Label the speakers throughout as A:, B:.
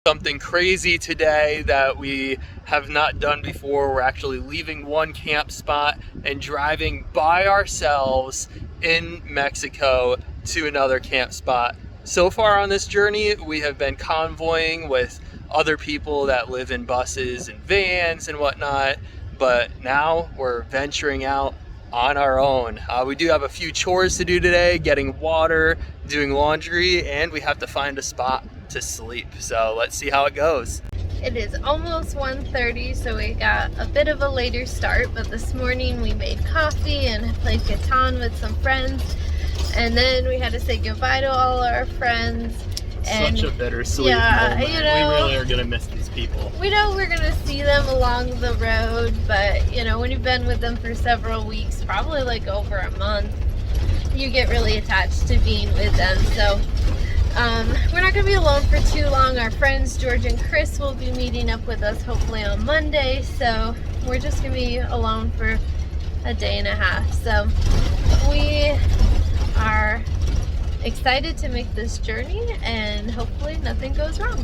A: something crazy today that we have not done before. We're actually leaving one camp spot and driving by ourselves in Mexico to another camp spot. So far on this journey, we have been convoying with other people that live in buses and vans and whatnot, but now we're venturing out on our own. We do have a few chores to do today, getting water, doing laundry, and we have to find a spot to sleep. So let's see how it goes.
B: It is almost 1:30, so we got a bit of a later start, but this morning we made coffee and played Catan with some friends, and then we had to say goodbye to all our friends. And
A: such a bittersweet
B: moment.
A: You know, we really are gonna miss these people.
B: We know we're gonna see them along the road, but you know, when you've been with them for several weeks, probably like over a month, you get really attached to being with them. So we're not gonna be alone for too long. Our friends George and Chris will be meeting up with us hopefully on Monday, so we're just gonna be alone for a day and a half. So we are excited to make this journey, and hopefully nothing goes wrong.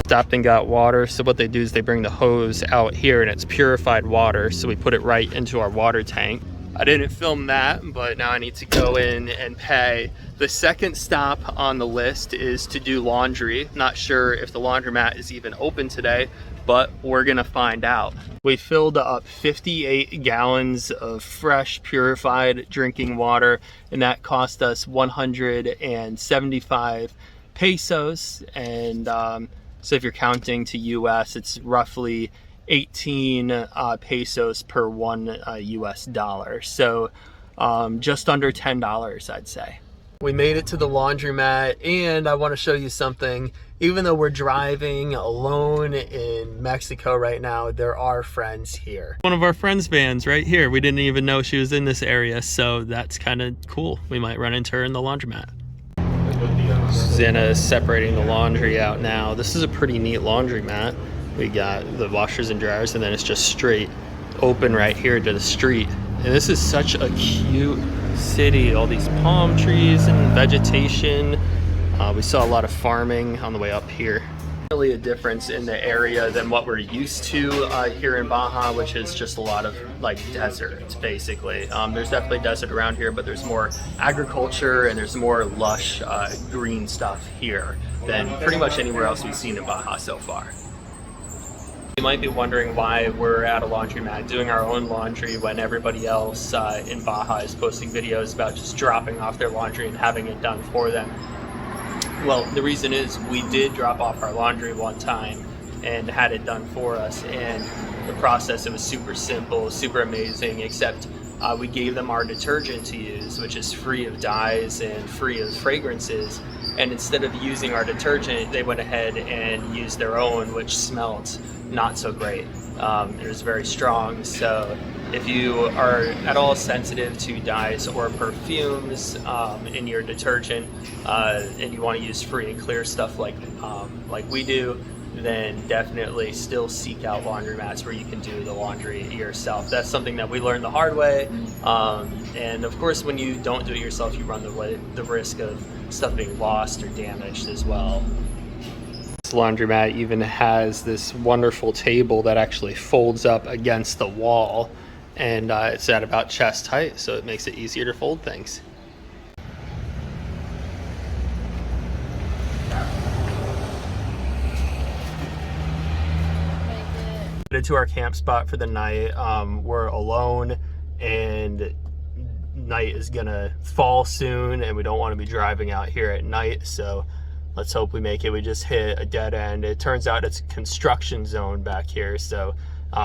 A: Stopped and got water. So what they do is they bring the hose out here, and it's purified water, so we put it right into our water tank. I didn't film that, but now I need to go in and pay. The second stop on the list is to do laundry. Not sure if the laundromat is even open today, but we're gonna find out. We filled up 58 gallons of fresh, purified drinking water, and that cost us 175 pesos. And so if you're counting to US, it's roughly 18 pesos per one US dollar. So just under $10, I'd say. We made it to the laundromat, and I want to show you something. Even though we're driving alone in Mexico right now, there are friends here. One of our friends' vans right here. We didn't even know she was in this area, so that's kind of cool. We might run into her in the laundromat. Susanna is separating the laundry out now. This is a pretty neat laundromat. We got the washers and dryers, and then it's just straight open right here to the street. And this is such a cute city, all these palm trees and vegetation. We saw a lot of farming on the way up here. Really a difference in the area than what we're used to here in Baja, which is just a lot of like desert, basically. There's definitely desert around here, but there's more agriculture and there's more lush green stuff here than pretty much anywhere else we've seen in Baja so far. You might be wondering why we're at a laundromat doing our own laundry when everybody else in Baja is posting videos about just dropping off their laundry and having it done for them. Well, the reason is we did drop off our laundry one time and had it done for us, and the process, it was super simple, super amazing, except we gave them our detergent to use, which is free of dyes and free of fragrances. And instead of using our detergent, they went ahead and used their own, which smelled not so great. It was very strong. So if you are at all sensitive to dyes or perfumes in your detergent, and you want to use free and clear stuff like we do, then definitely still seek out laundromats where you can do the laundry yourself. That's something that we learned the hard way. And of course, when you don't do it yourself, you run the risk of stuff being lost or damaged as well. This laundromat even has this wonderful table that actually folds up against the wall, and it's at about chest height, so it makes it easier to fold things. To our camp spot for the night. We're alone, and night is gonna fall soon, and we don't want to be driving out here at night, so let's hope we make it. We just hit a dead end. It turns out it's a construction zone back here, so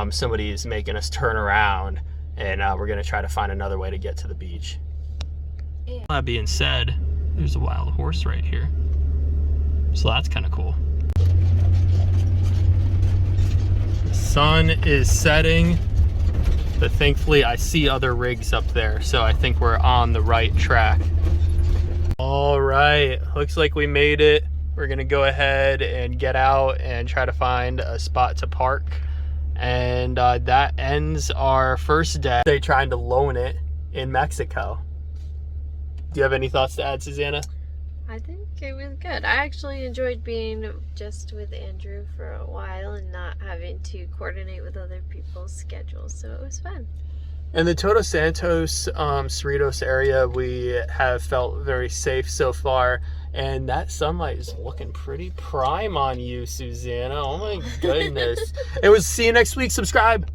A: somebody is making us turn around, and we're gonna try to find another way to get to the beach. Yeah. That being said, there's a wild horse right here, so that's kind of cool. The sun is setting, but thankfully I see other rigs up there, so I think we're on the right track. All right, looks like we made it. We're gonna go ahead and get out and try to find a spot to park. And that ends our first day trying to loan it in Mexico. Do you have any thoughts to add, Susanna?
B: I think it was good. I actually enjoyed being just with Andrew for a while and not having to coordinate with other people's schedules, so it was fun.
A: In the Todos Santos, Cerritos area, we have felt very safe so far, and that sunlight is looking pretty prime on you, Susanna. Oh my goodness. It was see you next week. Subscribe.